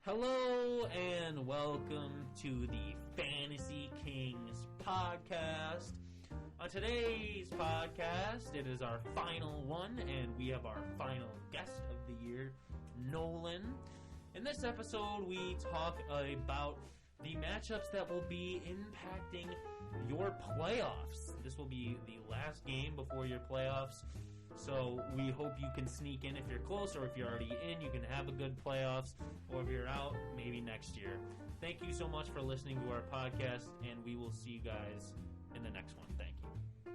Hello and welcome to the Fantasy Kings podcast. On today's podcast, it is our final one, and we have our final guest of the year, Nolan. In this episode, we talk about the matchups that will be impacting your playoffs. This will be the last game before your playoffs. So we hope you can sneak in if you're close, or if you're already in, you can have a good playoffs, or if you're out, maybe next year. Thank you so much for listening to our podcast, and we will see you guys in the next one. Thank you.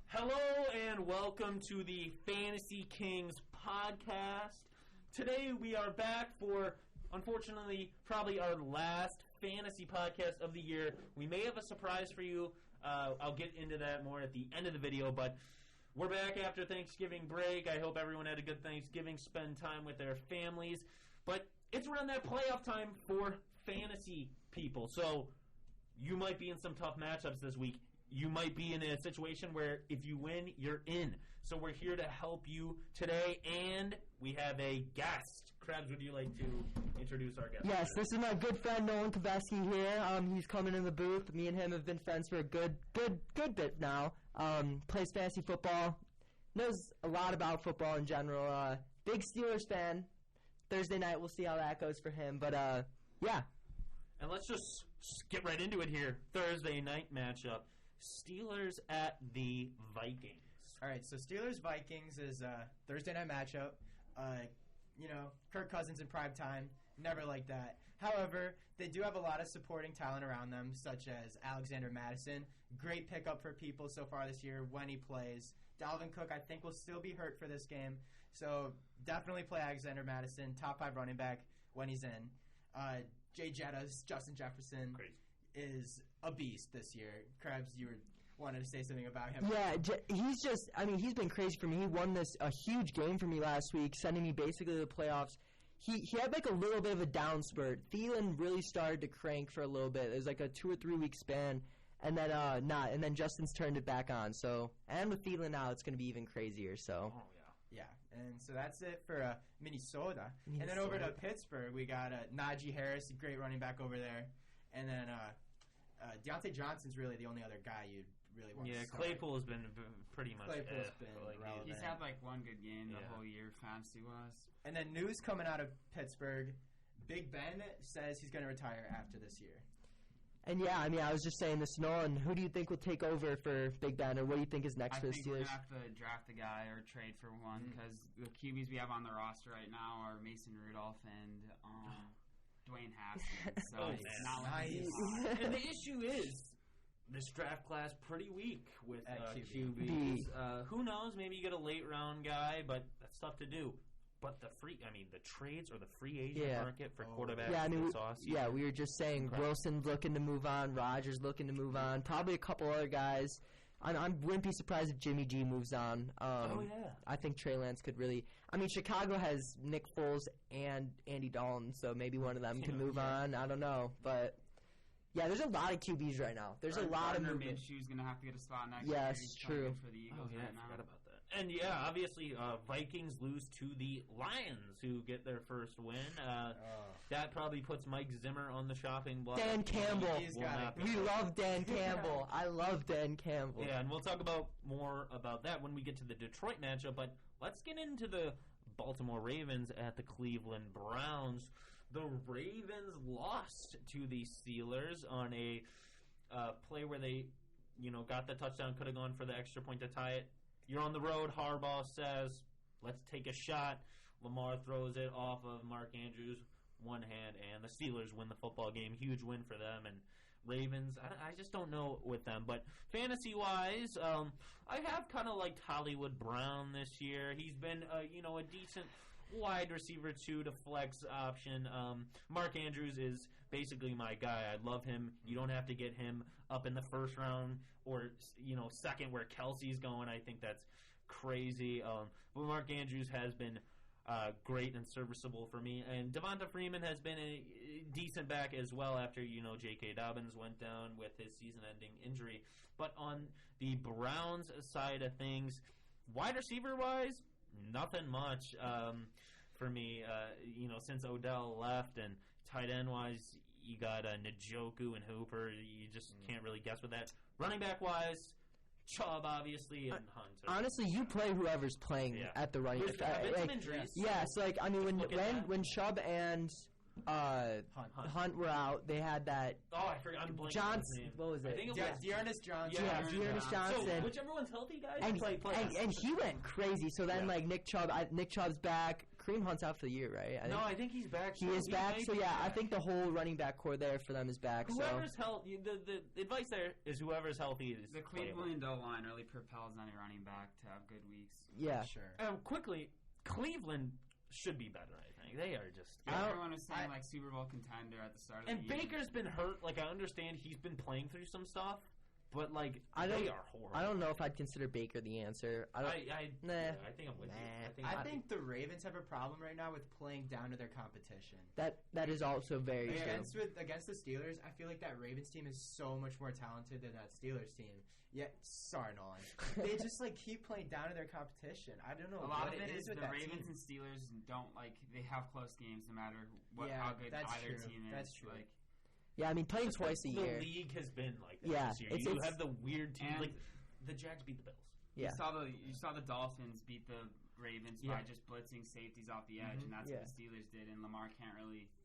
Hello, and welcome to the Fantasy Kings podcast. Today we are back for, unfortunately, probably our last fantasy podcast of the year. We may have a surprise for you. I'll get into that more at the end of the video, but we're back after Thanksgiving break. I hope everyone had a good Thanksgiving, spend time with their families. But it's around that playoff time for fantasy people. So you might be in some tough matchups this week. You might be in a situation where if you win, you're in. So we're here to help you today, and we have a guest. Krebs, would you like to introduce our guest? Yes, this is my good friend Nolan Kobeski here. He's coming in the booth. Me and him have been friends for a good bit now. Plays fantasy football. Knows a lot about football in general. Big Steelers fan. Thursday night, we'll see how that goes for him. But, yeah. And let's just get right into it here. Thursday night matchup. Steelers at the Vikings. All right, so Steelers-Vikings is a Thursday night matchup. Kirk Cousins in prime time. Never like that. However, they do have a lot of supporting talent around them, such as Alexander Madison. Great pickup for people so far this year when he plays. Dalvin Cook, I think, will still be hurt for this game. So definitely play Alexander Madison, top 5 running back when he's in. Jay Jettas, Justin Jefferson. Crazy. Is a beast this year. Krebs, you wanted to say something about him. Yeah, he's been crazy for me. He won a huge game for me last week, sending me basically to the playoffs. He had like a little bit of a down spurt. Thielen really started to crank for a little bit. It was like a 2 or 3 week span, and then and then Justin's turned it back on. So, and with Thielen now, it's going to be even crazier. So. Oh yeah. Yeah, and so that's it for Minnesota. And then over to Pittsburgh, we got Najee Harris, a great running back over there. And then Deontay Johnson's really the only other guy you'd really want to start. Claypool has been pretty much He's had like one good game the whole year fantasy-wise. And then news coming out of Pittsburgh, Big Ben says he's going to retire after this year. And yeah, I was just saying this, Nolan, who do you think will take over for Big Ben, or what do you think is next for the Steelers? I think we're going to have to draft a guy or trade for one, because the QBs we have on the roster right now are Mason Rudolph and Dwayne Haskins. So it's not nice. And the issue is, this draft class pretty weak with QBs. Who knows? Maybe you get a late round guy, but that's tough to do. But the trades or the free agent market for quarterbacks. We were just saying Wilson's looking to move on, Rodgers looking to move on, probably a couple other guys. I wouldn't be surprised if Jimmy G moves on. I think Trey Lance could really. Chicago has Nick Foles and Andy Dalton, so maybe one of them can move on. I don't know, but yeah, there's a lot of QBs right now. There's a lot of movement. Minshew's going to have to get a spot next year. Yes, true. For the Eagles right now. I forgot about that. And obviously, Vikings lose to the Lions, who get their first win. That probably puts Mike Zimmer on the shopping block. Dan Campbell. We love Dan Campbell. I love Dan Campbell. Yeah, and we'll talk more about that when we get to the Detroit matchup, but let's get into the Baltimore Ravens at the Cleveland Browns. The Ravens lost to the Steelers on a play where they, got the touchdown, could have gone for the extra point to tie it. You're on the road. Harbaugh says, let's take a shot. Lamar throws it off of Mark Andrews, one hand, and the Steelers win the football game. Huge win for them. And Ravens, I just don't know with them. But fantasy-wise, I have kind of liked Hollywood Brown this year. He's been, a decent wide receiver 2 to flex option. Mark Andrews is basically my guy. I love him. You don't have to get him up in the first round or, second where Kelsey's going. I think that's crazy. But Mark Andrews has been great and serviceable for me. And Devonta Freeman has been a decent back as well after, J.K. Dobbins went down with his season-ending injury. But on the Browns side of things, wide receiver-wise, nothing much. for me. Since Odell left, and tight end wise, you got Njoku and Hooper. You just can't really guess with that. Running back wise, Chubb obviously and Hunt. Honestly, you play whoever's playing at the running. Some injuries. Yeah, so when Chubb and Hunt were out, they had that. Oh, I forgot. I'm blanking Johnson. his name. What was it? I think it was Dearness Johnson. Yeah, Dearness Johnson. So whichever one's healthy, guys, and he went crazy. So then, Nick Chubb's back. Kareem Hunt's out for the year, right? I think he's back. He is back. So I think the whole running back core there for them is back. Whoever's healthy, the advice there is whoever's healthy is the Cleveland O-line really propels any running back to have good weeks. Yeah, sure. Quickly, Cleveland should be better. I think they are just. Everyone was saying Super Bowl contender at the start of the year. And Baker's been hurt. I understand he's been playing through some stuff. But they are horrible. I don't know if I'd consider Baker the answer. I think I'm with you. I think the Ravens have a problem right now with playing down to their competition. That is also very true. Against the Steelers, I feel like that Ravens team is so much more talented than that Steelers team. Sorry, Nolan. They just keep playing down to their competition. I don't know. A lot of it is with the Ravens and Steelers don't they have close games no matter how good either team is. That's true. Yeah, I mean, playing twice a year. The league has been like that this year. You have the weird team. The Jags beat the Bills. Yeah. You saw the Dolphins beat the Ravens by just blitzing safeties off the edge, and that's what the Steelers did. And Lamar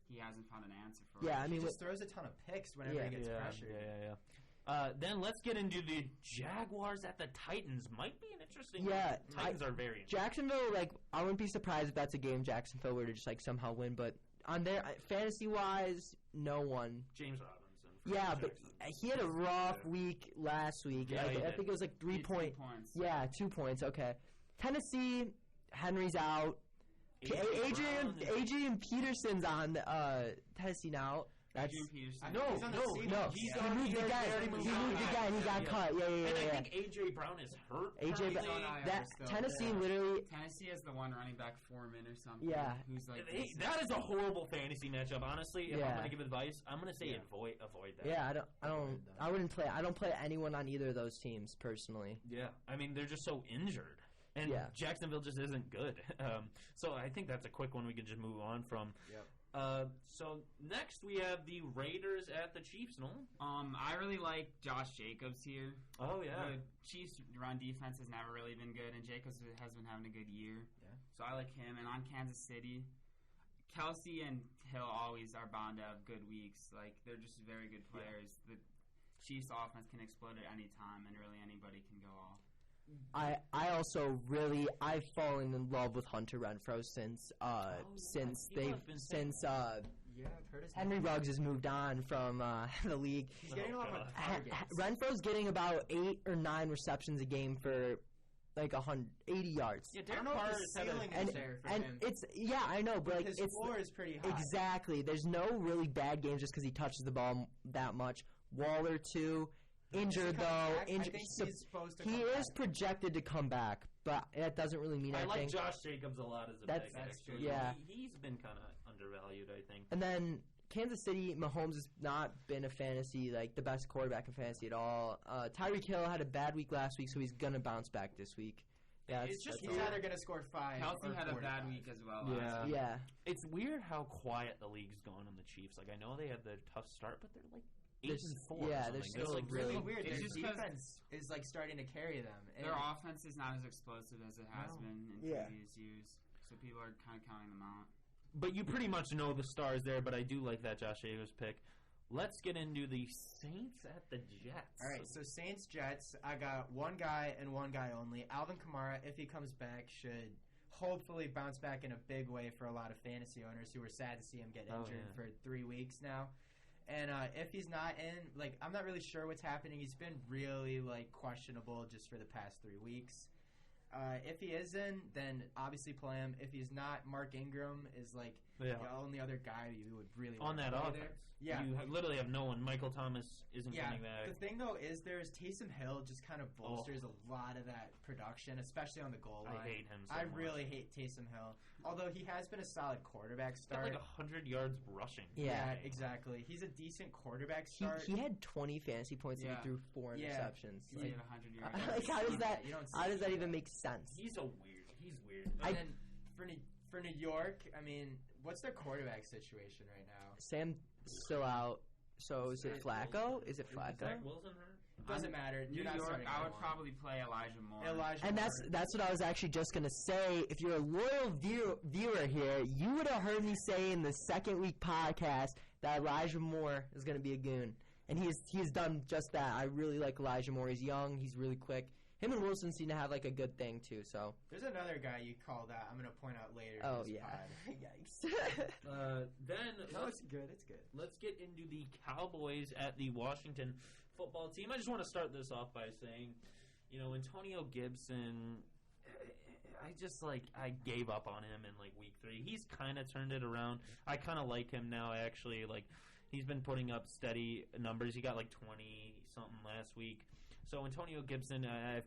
he hasn't found an answer for it. Yeah, I mean, he just throws a ton of picks whenever he gets pressured. Then let's get into the Jaguars at the Titans. Might be an interesting game. Titans are very interesting. Jacksonville, I wouldn't be surprised if that's a game Jacksonville were to just somehow win, but on their fantasy-wise, no one. James Robinson. Yeah, but he had a rough week last week. Yeah, I think it was 3 points. 2 points. Yeah, 2 points. Okay. Tennessee, Henry's out. Adrian Peterson's on Tennessee now. Adrian Peterson. No. He moved again. He got cut. Yeah. And I think A.J. Brown is hurt. Tennessee has the one running back Foreman or something. Yeah. Who's that is a horrible fantasy matchup. Honestly, if I'm going to give advice, I'm going to say avoid that. Yeah, I wouldn't play. I don't play anyone on either of those teams personally. Yeah, I mean they're just so injured. And Jacksonville just isn't good. So I think that's a quick one we can just move on from. Yep. So next we have the Raiders at the Chiefs. No, I really like Josh Jacobs here. Oh yeah, the Chiefs' run defense has never really been good, and Jacobs has been having a good year. Yeah. So I like him. And on Kansas City, Kelsey and Hill always are bound to have good weeks. They're just very good players. The Chiefs' offense can explode at any time, and really anybody can go off. I've fallen in love with Hunter Renfro since Henry Ruggs has moved on from the league. He's getting a lot more targets. Renfro's getting about 8 or 9 receptions a game for 180 yards. Yeah, I don't know if the ceiling is there for him. I know, but his floor is pretty high. Exactly. There's no really bad games just because he touches the ball that much. Waller too. Injured though. He is projected to come back, but that doesn't really mean anything. I like Josh Jacobs a lot as a pick. That's true. Yeah, he's been kind of undervalued, I think. And then Kansas City, Mahomes has not been a fantasy the best quarterback in fantasy at all. Tyreek Hill had a bad week last week, so he's gonna bounce back this week. Yeah, he's either gonna score 5. Kelsey had a bad week as well. Yeah. It's weird how quiet the league's gone on the Chiefs. I know they had the tough start, but they're 8-4. Yeah, they're still really weird. Their defense is starting to carry them. Their offense is not as explosive as it has been in previous years, so people are kind of counting them out. But you pretty much know the stars there. But I do like that Josh Jacobs pick. Let's get into the Saints at the Jets. All right, so Saints Jets. I got one guy and one guy only. Alvin Kamara, if he comes back, should hopefully bounce back in a big way for a lot of fantasy owners who were sad to see him get injured for 3 weeks now. And if he's not in, I'm not really sure what's happening. He's been really, questionable just for the past 3 weeks. If he is in, then obviously play him. If he's not, Mark Ingram is, the only other guy you would really want on that offense. There. Yeah. You literally have no one. Michael Thomas isn't coming back. The thing, though, is Taysom Hill just kind of bolsters a lot of that production, especially on the goal line. I hate him so much. much. Really hate Taysom Hill. Although he has been a solid quarterback start. He's got 100 yards rushing. Yeah, exactly. He's a decent quarterback start. He had 20 fantasy points and he threw 4 interceptions. He had 100 yards. How does that even make sense? He's weird. And then for For New York, I mean, what's their quarterback situation right now? Sam's still out. So is it Flacco? Is it Flacco? Zach Wilson hurt? Doesn't matter. New York, I would probably play Elijah Moore. And that's what I was actually just gonna say. If you're a loyal viewer here, you would have heard me say in the second week podcast that Elijah Moore is gonna be a goon, and he has done just that. I really like Elijah Moore. He's young. He's really quick. Him and Wilson seem to have like a good thing too. So there's another guy you called out. I'm gonna point out later. Oh yeah, yikes. It's good. It's good. Let's get into the Cowboys at the Washington football team. I just want to start this off by saying, Antonio Gibson. I gave up on him in week 3. He's kind of turned it around. I kind of like him now. Actually, he's been putting up steady numbers. He got 20 something last week. So Antonio Gibson, I've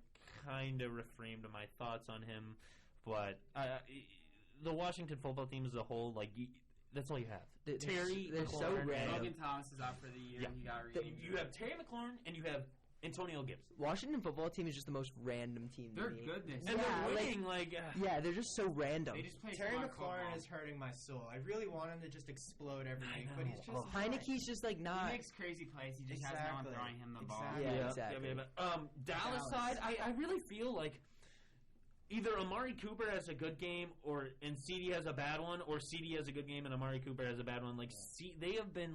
kind of reframed my thoughts on him, but the Washington football team as a whole, that's all you have. Terry, they're so random. Logan Thomas is out for the year. Yeah. He got re-injured. You have Terry McLaurin and you have Antonio Gibson. Washington football team is just the most random team. They're good this year. And they're winning, yeah, they're just so random. They just play Terry McLaurin is hurting my soul. I really want him to just explode every week, but he's just Heineke's just not. He makes crazy plays. He just has no one throwing him the ball. Yeah, exactly. Dallas side, I really feel like either Amari Cooper has a good game and CD has a bad one, or CD has a good game and Amari Cooper has a bad one. They have been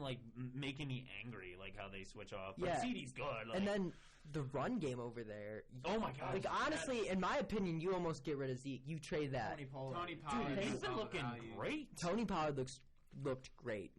making me angry, how they switch off. Yeah. CD's good. And then the run game over there. Oh my god! Honestly, in my opinion, you almost get rid of Zeke. You trade that. Tony Pollard. Dude, he's been looking great. Tony Pollard looked great.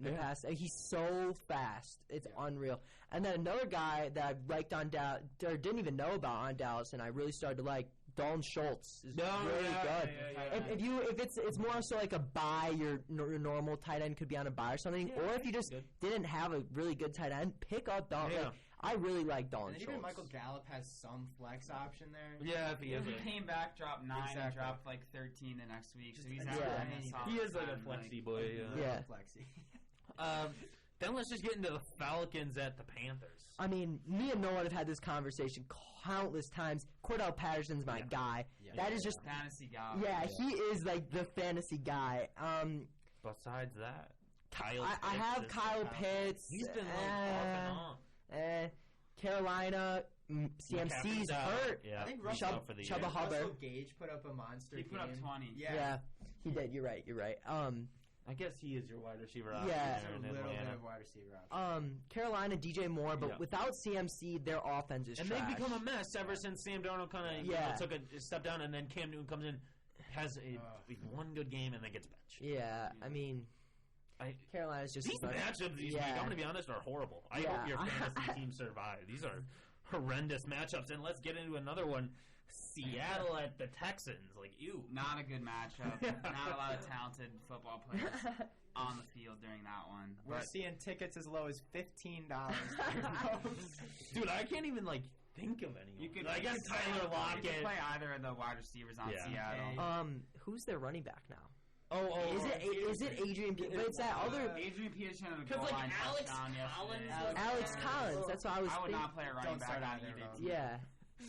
He's so fast. It's unreal. And then another guy that I liked on Dallas, or didn't even know about on Dallas, and I really started to like, Dalton Schultz is really good. If it's more so like a buy, your normal tight end could be on a buy or something, or if you just didn't have a really good tight end, pick up Dalton. Yeah. I really like Dalton Schultz. Even Michael Gallup has some flex option there. Yeah, if he is. He came back, dropped 9, and dropped 13 the next week. So he's he is like a flexy boy. Yeah. Flexy. Then let's just get into the Falcons at the Panthers. I mean, me and Nolan have had this conversation countless times. Cordell Patterson's my guy. Yeah. That is just fantasy guy. Yeah, he is like the fantasy guy. Besides that, Kyle. I have Kyle Pitts. He's been off and on. Carolina. CMC's hurt. Yeah, I think Chuba Hubbard. Russell Gage put up a monster. He put up 20. Yeah, he did. You're right. I guess he is your wide receiver. Yeah, a little bit of wide receiver option. Carolina, DJ Moore, but without CMC, their offense is and trash. they've become a mess ever since Sam Darnold kind of took a step down, and then Cam Newton comes in, has one good game, and then gets benched. Yeah, I mean, Carolina's just these matchups. These week, I'm going to be honest, are horrible. I hope your fantasy team survive. These are horrendous matchups, and let's get into another one. Seattle at the Texans, ew. Not a good matchup. Not a lot of talented football players on the field during that one. We're seeing tickets as low as $15. Dude, I can't even think of anyone. You could Tyler Lockett. You could play either of the wide receivers on Seattle. Who's their running back now? Is it Adrian Peterson? But it's that other Adrian Peterson and because Alex Collins. That's what I was. I would not play a running back on either. Yeah.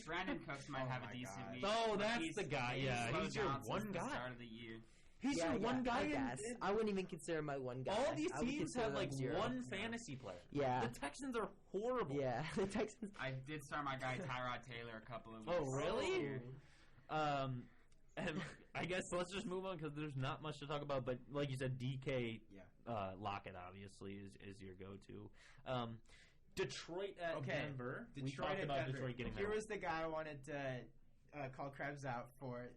Brandon Cooks might have a decent week. Oh, that's the guy. Yeah, he's your one guy. Start of the year. He's your one guy. I guess. I wouldn't even consider my one guy. All these teams have one fantasy player. Yeah. The Texans are horrible. Yeah, the Texans. I did start my guy Tyrod Taylor a couple of weeks. Oh, really? And I guess let's just move on because there's not much to talk about. But like you said, DK Lockett obviously is your go-to. Detroit at Denver. We talked about Detroit getting there. Here was the guy I wanted to call Krebs out for.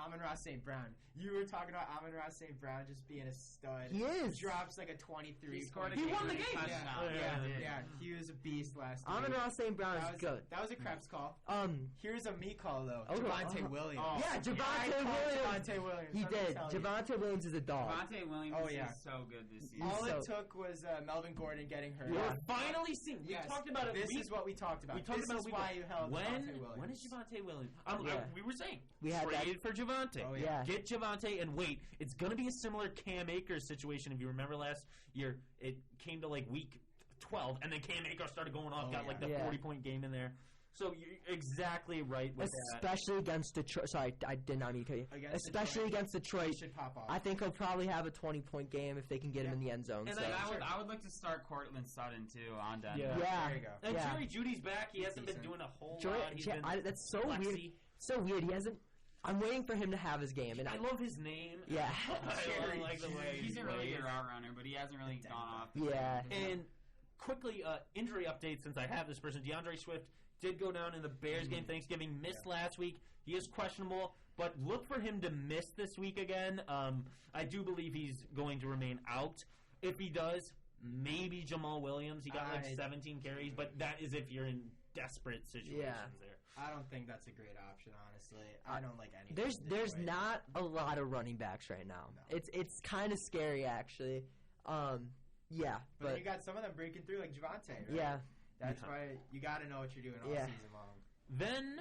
Amon-Ra St. Brown. You were talking about Amon-Ra St. Brown just being a stud. He is. Drops like a 23. He won the game. Yeah. He was a beast last week. Amon-Ra St. Brown is good. That was a Krebs call. Here's a me call, though. Javonte Williams. Javonte Williams. He did. Javonte Williams is a dog. Javonte Williams is so good this season. All it took was Melvin Gordon getting hurt. We're finally seeing. We talked about it. This is what we talked about. This is why you held Javonte Williams. When is Javonte Williams? We were saying. We had traded for Javonte. Oh, yeah. Get Javonte and wait. It's going to be a similar Cam Akers situation. If you remember last year, it came to week 12, and then Cam Akers started going off, got the 40-point game in there. So you're exactly right with Especially against Detroit. Sorry, I did not mean to cut you. Especially against Detroit. Should pop off. I think he'll probably have a 20-point game if they can get him in the end zone. And so. I would look to start Cortland Sutton, too, on Denver. Yeah. There you go. And Jerry Judy's back. He hasn't been doing a whole lot. That's so weird. So weird. He hasn't. I'm waiting for him to have his game. And I love his name. Yeah. I like the way he's a really good route runner, but he hasn't really gone off. Yeah. And quickly, injury update since I have this person. DeAndre Swift did go down in the Bears game Thanksgiving, missed last week. He is questionable, but look for him to miss this week again. I do believe he's going to remain out. If he does, maybe Jamal Williams. He got 17 carries, but that is if you're in desperate situations there. I don't think that's a great option, honestly. I don't like any. There's not a lot of running backs right now. No. It's kind of scary, actually. Yeah, but you got some of them breaking through, like Javonte, right? Yeah. That's why you got to know what you're doing all season long. Then,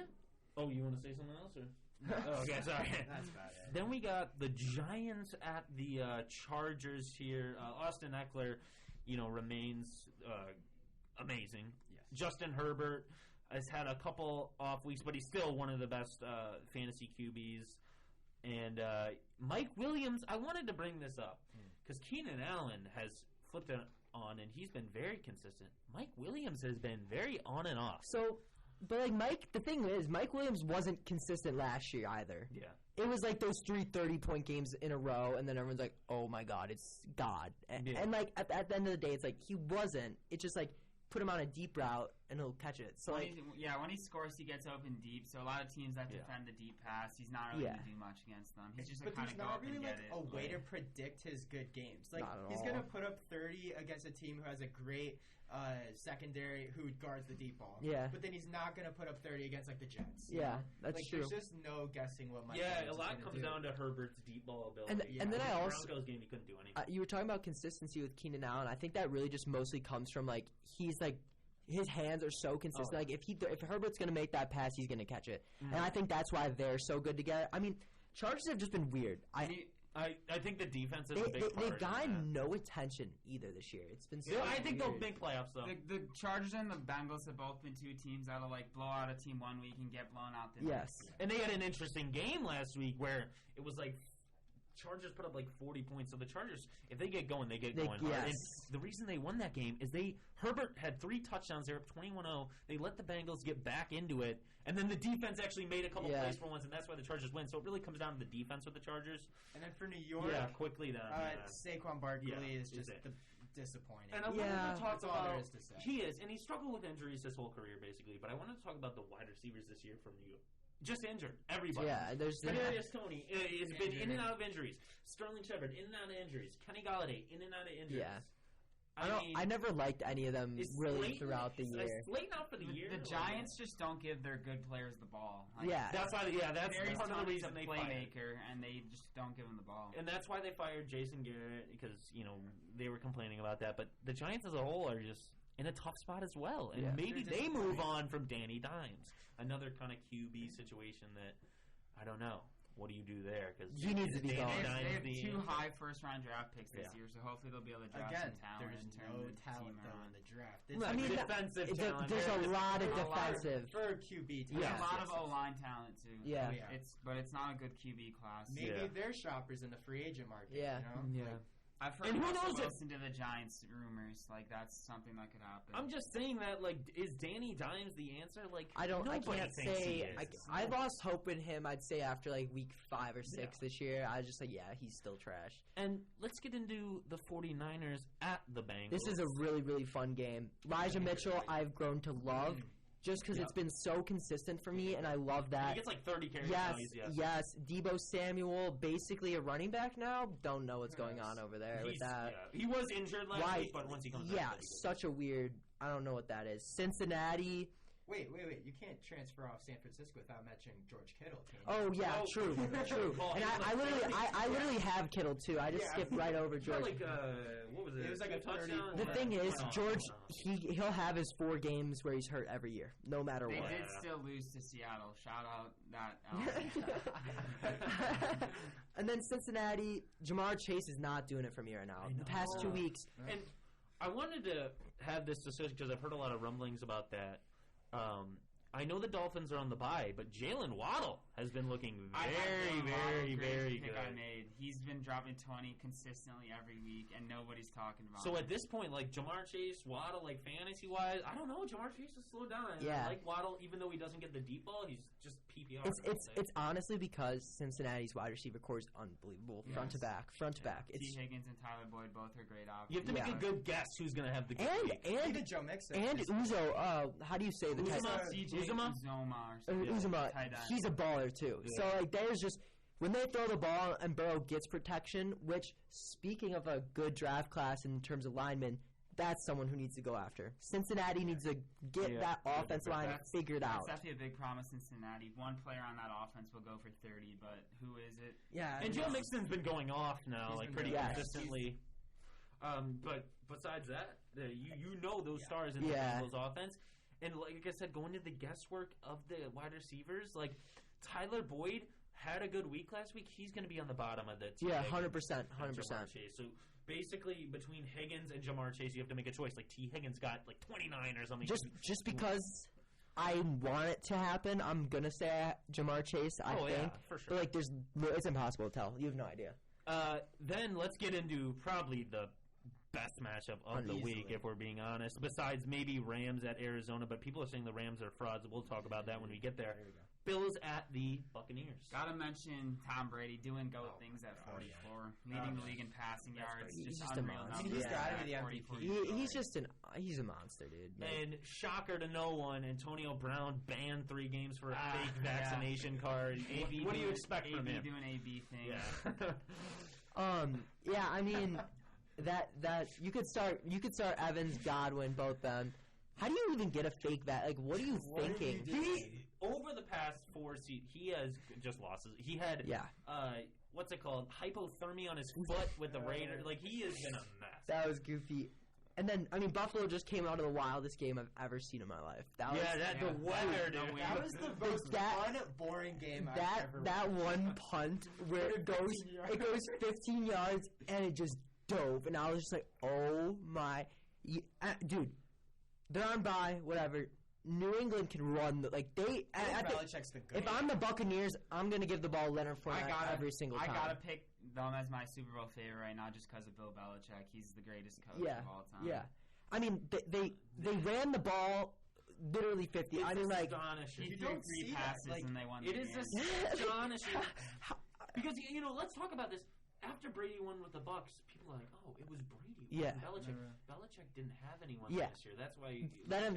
you want to say something else? Or? Okay, sorry. That's about it. Then we got the Giants at the Chargers here. Austin Eckler, remains amazing. Yes. Justin Herbert has had a couple off weeks, but he's still one of the best fantasy QBs. And Mike Williams, I wanted to bring this up because Keenan Allen has flipped it on, and he's been very consistent. Mike Williams has been very on and off. So, but the thing is, Mike Williams wasn't consistent last year either. Yeah. It was like those 3 30-point games in a row, and then everyone's like, oh my God, it's God. And at the end of the day, it's like, he wasn't. It's just like, put him on a deep route, and he'll catch it. So when he scores, he gets open deep. So a lot of teams that defend the deep pass, he's not really going to do much against them. He's just kind of go up and get it. But there's not really a way to predict his good games. Like he's going to put up 30 against a team who has a great secondary who guards the deep ball. Yeah. But then he's not going to put up 30 against the Jets. Yeah, that's true. There's just no guessing what Mike Williams is going to do. A lot comes down to Herbert's deep ball ability. And then I also Broncos game he couldn't do anything. You were talking about consistency with Keenan Allen. I think that really just mostly comes from he's his hands are so consistent. Like if Herbert's going to make that pass, he's going to catch it. Mm-hmm. And I think that's why they're so good together. I mean, Chargers have just been weird. I think the defense is a big part. They've gotten no attention either this year. It's been so I think they'll make playoffs though. The Chargers and the Bengals have both been two teams that'll blow out a team one week and get blown out the next. Yes. And they had an interesting game last week where it was Chargers put up 40 points. So the Chargers, if they get going, they get going. Yes. And the reason they won that game is Herbert had 3 touchdowns. They're up 21-0. They let the Bengals get back into it, and then the defense actually made a couple plays for once, and that's why the Chargers win. So it really comes down to the defense with the Chargers. And then for New York, quickly then Saquon Barkley is just disappointing. And I wanted to talk about there is to say. He is, and he struggled with injuries his whole career basically. But I wanted to talk about the wide receivers this year from New York. Just injured. Everybody. Yeah, there's Kadarius Toney has been in and out of injuries. Sterling Shepard in and out of injuries. Kenny Galladay in and out of injuries. Yeah. I never liked any of them really throughout the year. Slayton out for the year. The Giants just don't give their good players the ball. That's why. That's part of the reason they playmaker, and they just don't give him the ball. And that's why they fired Jason Garrett because they were complaining about that. But the Giants as a whole are just in a tough spot as well, and maybe they move on from Danny Dimes. Another kind of QB situation that I don't know. What do you do there? Because he needs to be gone. They have 2 high first-round draft picks this year, so hopefully they'll be able to draft some talent. There's no talent though in the draft. Defensive talent. There's a lot of defensive for QB talent. Yeah, a lot of O-line talent too. Yeah, but it's not a good QB class. Maybe they're shoppers in the free agent market. Yeah, I've heard Russell Wilson to the Giants rumors. That's something that could happen. I'm just saying that, is Danny Dimes the answer? I can't say. I lost hope in him, I'd say, after, week 5 or 6 this year. I was just he's still trash. And let's get into the 49ers at the Bengals. This is a really, really fun game. Elijah Mitchell, I've grown to love. Just because it's been so consistent for me, and I love that. He gets 30 carries. Yes. Debo Samuel, basically a running back now. Don't know what's going on over there with that. He was injured last week, but once he comes back, such a weird. I don't know what that is. Cincinnati. Wait. You can't transfer off San Francisco without mentioning George Kittle. Oh, yeah, true. And I literally have Kittle, too. I just skipped right over George. What was it? It was a touchdown. The thing is, George, he'll have his 4 games where he's hurt every year, no matter what. They did still lose to Seattle. Shout out that. And then Cincinnati, Jamar Chase is not doing it for me right now. The past 2 weeks. And I wanted to have this discussion because I've heard a lot of rumblings about that. I know the Dolphins are on the bye, but Jalen Waddle has been looking very good. I made. He's been dropping 20 consistently every week, and nobody's talking about So him. at this point, like Jamar Chase, Waddle, like fantasy-wise, I don't know. Jamar Chase has slowed down. Yeah. I like Waddle, even though he doesn't get the deep ball. He's just PPR. It's honestly because Cincinnati's wide receiver core is unbelievable, front to back. It's T. Higgins and Tyler Boyd both are great options. You have to make a good guess who's going to have the good week. Even Joe Mixon. And Uzo, how do you say the tight Uzomah. He's a baller too. Yeah. So like, there's just when they throw the ball and Burrow gets protection. Which, speaking of a good draft class in terms of linemen, that's someone who needs to go after. Cincinnati needs to get that offensive line figured out. That's definitely a big promise. Cincinnati. One player on that offense will go for 30, but who is it? Yeah, and Joe Mixon's been going off now, like pretty consistently. But besides that, you know those stars in the Bengals offense. And like I said, going to the guesswork of the wide receivers, like Tyler Boyd had a good week last week. He's going to be on the bottom of the team. Yeah, 100%. So basically, between Higgins and Jamar Chase, you have to make a choice. Like T. Higgins got like 29 or something. Just because I want it to happen, I'm gonna say Jamar Chase. I think, yeah, for sure. But like, it's impossible to tell. You have no idea. Then let's get into probably the best matchup of the week, if we're being honest, besides maybe Rams at Arizona, but people are saying the Rams are frauds. We'll talk about that when we get there. Bills at the Buccaneers. Gotta mention Tom Brady doing GOAT things at 44, leading the league in passing yards. He's just unreal a monster. He's got to be the MVP. He's a monster, dude. And shocker to no one, Antonio Brown banned 3 games for a fake vaccination card. What do you expect from him? Doing AB things. Yeah. I mean, that you could start Evans, Godwin, both them. How do you even get a fake vac? Like, what are you thinking? Over the past 4 seasons, he has just losses. He had, what's it called? Hypothermia on his foot with the Raiders. Like, he has been a mess. That was goofy. And then, I mean, Buffalo just came out of the wildest game I've ever seen in my life. That was the most fun, boring game I've ever That one punt where it goes 15 yards and it just dove, and I was just like, oh my, dude, they're on bye, whatever. New England can run. Belichick's been good. If I'm the Buccaneers, I'm going to give the ball to Leonard Fournette every single time. I got to pick them as my Super Bowl favorite right now just because of Bill Belichick. He's the greatest coach of all time. Yeah. I mean, they ran the ball literally 50. I mean, like, he threw 3 passes and they won the game. It is astonishing. Because, let's talk about this. After Brady won with the Bucs, people are like, "Oh, it was Brady." Yeah, Belichick didn't have anyone last year. That's why.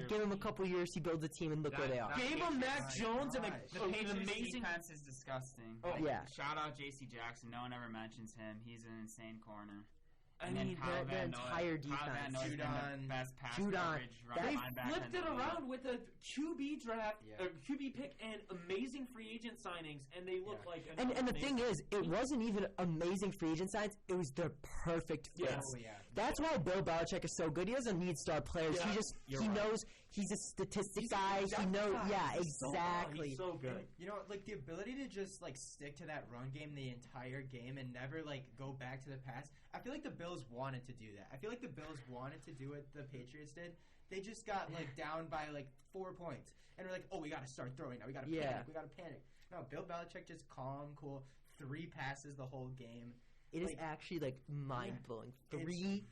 Give him a couple years. He builds a team, and look where they are. Gave him Mac Jones and the amazing defense is disgusting. Oh yeah. Shout out J.C. Jackson. No one ever mentions him. He's an insane corner. I mean, their entire defense. Judon. They flipped it around with a QB draft, a QB pick, and amazing free agent signings, and they look like. And the thing is, it wasn't even amazing free agent signings. It was the perfect fit. Yes. Oh, yeah. That's why Bill Belichick is so good. He doesn't need star players. Yeah, he knows he's a statistic guy. He knows. Yeah, exactly. He's so good. And, like the ability to just like stick to that run game the entire game and never like go back to the pass. I feel like the Bills wanted to do that. I feel like the Bills wanted to do what the Patriots did. They just got like down by like 4 points, and we're like, oh, we got to start throwing now. We got to panic. We got to panic. No, Bill Belichick just calm, cool. 3 passes the whole game. It is actually like mind blowing. 3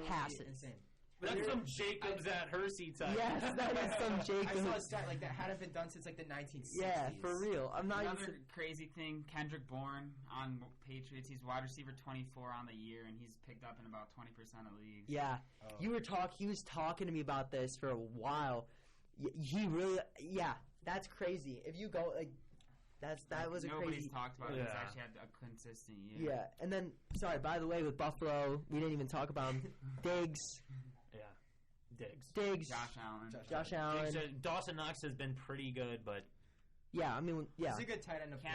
passes. Insane. That's some Jacobs at Hersey type. Yes, that is some Jacobs. I saw a stat like that hadn't been done since like the 1960s. Yeah, for real. Another crazy thing, Kendrick Bourne on Patriots. He's wide receiver 24 on the year, and he's picked up in about 20% of leagues. Yeah, he was talking to me about this for a while. He really, that's crazy. If you go like. That was a crazy. Nobody's talked about it. He's actually had a consistent year. Yeah, and then by the way, with Buffalo, we didn't even talk about him. Diggs. Diggs. Josh Allen. Dawson Knox has been pretty good, but yeah, I mean, he's a good tight end to play.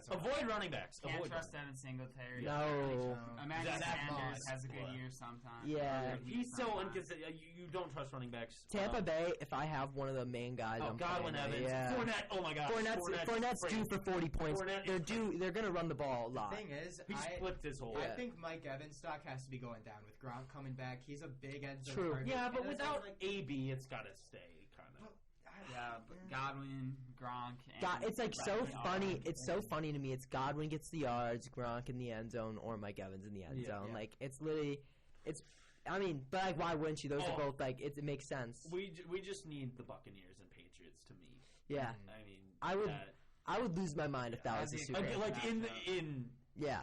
Avoid running backs. Can't trust Devin Singletary. No. Emmanuel Sanders has a good year sometimes. Yeah, he's so inconsistent. You don't trust running backs. Tampa Bay, if I have one of the main guys, I'm Godwin Evans. Yeah. Fournette. Oh my gosh. Fournette's due for 40 points. They're gonna run the ball a lot. The thing is, he flipped his whole. I think Mike Evans' stock has to be going down with Gronk coming back. He's a big end zone True. target. Yeah, but without AB, it's gotta stay kind of. Yeah, but Godwin, Gronk, and It's like so funny. It's so funny to me. It's Godwin gets the yards, Gronk in the end zone, or Mike Evans in the end zone. Yeah. Like it's literally, I mean, but like why wouldn't you? Those are both like it makes sense. We just need the Buccaneers and Patriots to meet. Yeah, I mean, I would lose my mind if that was the Super Bowl. like in yeah,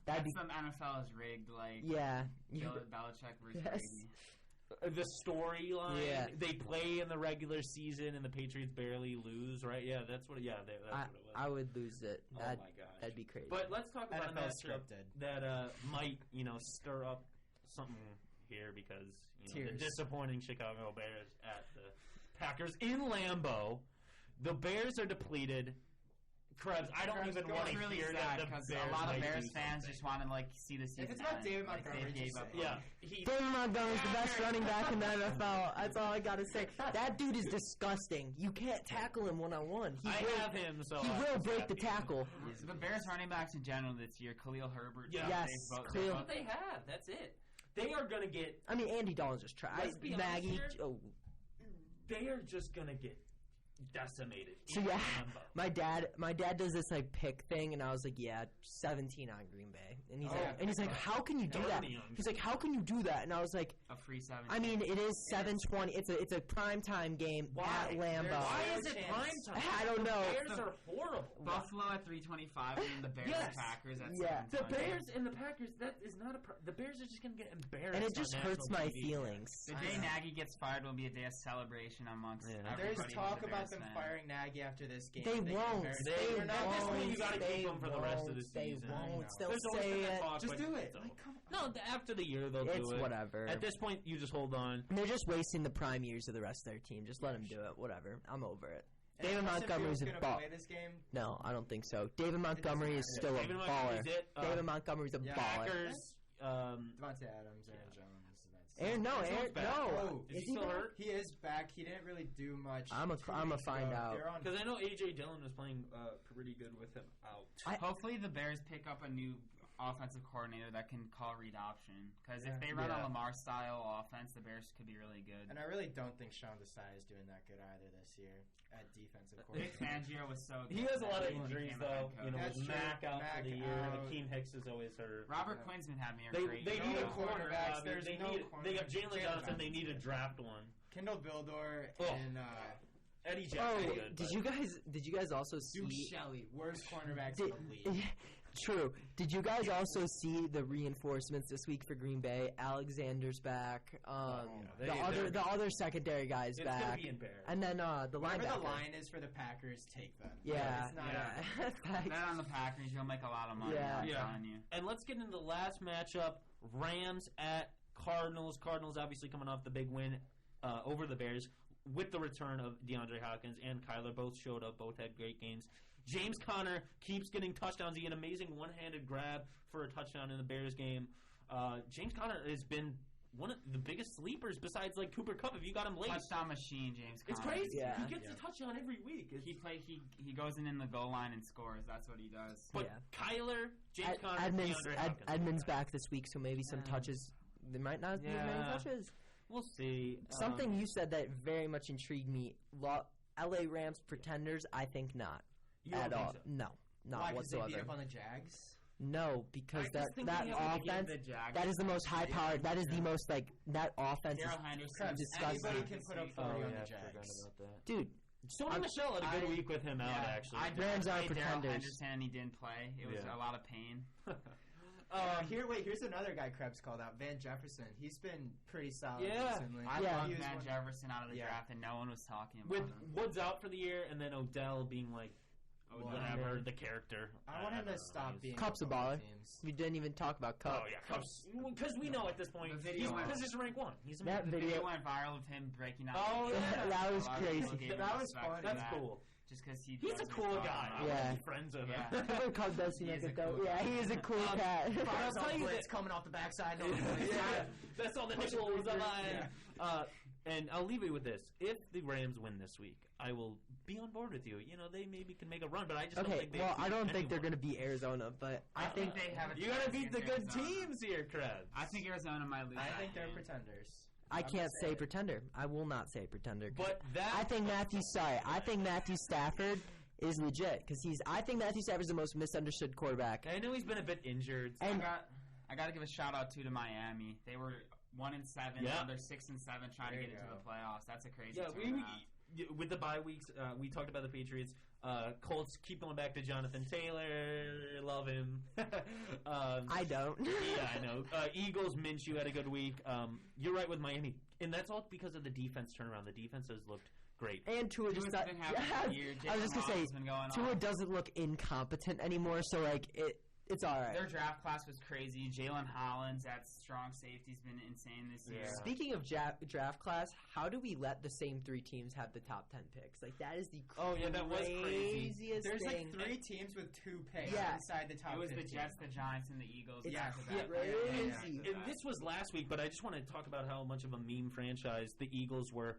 that'd be some NFL is rigged. Like Belichick versus Brady. The storyline. Yeah. They play in the regular season and the Patriots barely lose, right? Yeah, that's what it was. I would lose it. Oh my gosh, that'd be crazy. But let's talk about NFL that scripted. That might stir up something here because the disappointing Chicago Bears at the Packers in Lambeau. The Bears are depleted. Krebs, I don't even want to really hear sad that because a lot of Bears fans just want to see the season. If it's not end. David Like, Montgomery, they gave up. David Montgomery's the best running back in the NFL. That's all I gotta say. That dude is disgusting. You can't tackle him one-on-one. I have him, so he will break the tackle. The Bears running backs in general this year, Khalil Herbert. Yes, Khalil. What they have, that's it. They are gonna get. I mean, Andy Dalton's just trash. Maggie. They are just gonna get decimated. So yeah, my dad does this like pick thing, and I was like, 17 on Green Bay, and he's like, how can you do that? He's like, how can you do that? And I was like, a free 7. I mean, it is 7:20. It's a primetime game at Lambeau. Why is it primetime? I don't know. The Bears are horrible. Buffalo at 3:25, and the Bears and Packers at 7:20. The Bears and the Packers. That is not the Bears are just gonna get embarrassed, and it just hurts my feelings. The day Nagy gets fired will be a day of celebration amongst everybody. There's talk about them firing Nagy after this game. They won't. They're not. At this point, you got to keep them for the rest of the season. They won't. They'll There's say it. Just do it. No, after the year they'll do it. It's whatever. At this point, you just hold on. And they're just wasting the prime years of the rest of their team. Just let them do it. Whatever. I'm over it. David Montgomery's a baller. No, I don't think so. David Montgomery is still a baller. David Montgomery's a baller. Packers. Devontae Adams, Aaron Jones. Aaron, no. Is he still hurt? He is back. He didn't really do much. I'm a find out because I know AJ Dillon was playing pretty good with him out. Hopefully the Bears pick up a new offensive coordinator that can call read option. Because if they run a Lamar style offense, the Bears could be really good. And I really don't think Sean Desai is doing that good either this year at defensive coordinator. Vic Fangio was so good. He has a lot of injuries though. That's with true. Mac out for the year. out. Akeem Hicks is always hurt. Robert Quinn's been having a great They year. need a cornerback. They got Jalen Johnson. They need to draft one. Kendall Vildor and Eddie Jackson. Did you guys also see Duke Shelley, worst cornerbacks in the league? True. Did you guys also see the reinforcements this week for Green Bay? Alexander's back. The other secondary guys it's back. Gonna be embarrassed. And then the Whatever linebacker. the line is for the Packers, take them. Yeah. It's not Bet on the Packers, you'll make a lot of money. I'm telling you. And let's get into the last matchup: Rams at Cardinals. Cardinals obviously coming off the big win over the Bears with the return of DeAndre Hopkins and Kyler. Both showed up. Both had great games. James Conner keeps getting touchdowns. He had an amazing one-handed grab for a touchdown in the Bears game. James Conner has been one of the biggest sleepers besides like Cooper Kupp. If you got him late, touchdown machine, James Conner. It's crazy. Yeah. He gets a touchdown every week. He goes in the goal line and scores. That's what he does. But Kyler, James Conner, DeAndre Hopkins. Edmonds back this week, so maybe some touches. There might not be as many touches. We'll see. Something you said that very much intrigued me. LA Rams pretenders? I think not. At all. So? No. Not whatsoever. They beat up on the Jags? No, because that offense, that is the most high-powered, that is the most, that offense is disgusting. Anybody can put up 40 on the Jags. Dude. Sony Michel had a good week with him out, actually. Rams are pretenders. Henderson, and he didn't play. It was a lot of pain. Here's another guy Krebs called out, Van Jefferson. He's been pretty solid recently. I love Van Jefferson out of the draft, and no one was talking about him. With Woods out for the year, and then Odell being whatever, the character. I want him to stop being Kupp's a baller. We didn't even talk about Kupp. Oh, yeah, Kupp's. Because we know at this point, he's position rank 1. That video went viral of him breaking out. Oh, yeah. That was crazy. That was fun. That's cool. Just because he's a cool guy. I want to be friends with him. Kupp does seem like a dope. Yeah, he is a cool cat. I'll tell you this coming off the backside. That's all the nickels alive. And I'll leave you with this. If the Rams win this week, I will be on board with you. They maybe can make a run, but I just don't think they I don't think they're going to beat Arizona, but I think they have a You got to beat the good teams here, Krebs. I think Arizona might lose. I think they're pretenders. I can't say pretender. I will not say pretender. But I think Matthew Stafford is legit because I think Matthew Stafford's the most misunderstood quarterback. I know he's been a bit injured. And I got to give a shout out to Miami. They were 1-7. Now they're 6-7, trying to get into the playoffs. That's a crazy turnaround. With the bye weeks, we talked about the Patriots. Colts keep going back to Jonathan Taylor. Love him. I don't. Yeah, I know. Eagles, Minshew had a good week. You're right with Miami. And that's all because of the defense turnaround. The defense has looked great. And Tua just got... I was just going to say, Tua doesn't look incompetent anymore, so, like, it's all right. Their draft class was crazy. Jalen Hollins at strong safety has been insane this year. Speaking of draft class, how do we let the same 3 teams have the top 10 picks? Like, that is the that was crazy. There's thing. like 3 teams with 2 picks inside the top 10. It was the Jets, the Giants, and the Eagles. It's crazy. And this was last week, but I just want to talk about how much of a meme franchise the Eagles were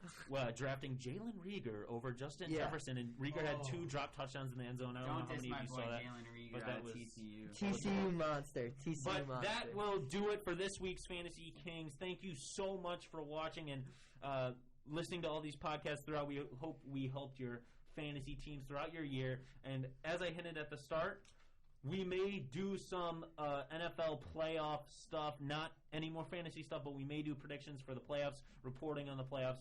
drafting Jalen Rieger over Justin Jefferson, and Rieger had 2 drop touchdowns in the end zone. I don't know how many of you saw that. But that was TCU monster. But that will do it for this week's Fantasy Kings. Thank you so much for watching and listening to all these podcasts throughout. We hope we helped your fantasy teams throughout your year. And as I hinted at the start, we may do some NFL playoff stuff, not any more fantasy stuff, but we may do predictions for the playoffs, reporting on the playoffs.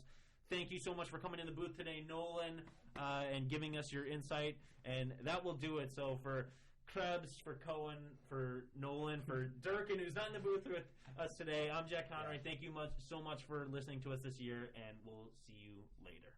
Thank you so much for coming in the booth today, Nolan, and giving us your insight. And that will do it. So for Krebs, for Cohen, for Nolan, for Durkin, who's not in the booth with us today, I'm Jack Conroy. Thank you so much for listening to us this year, and we'll see you later.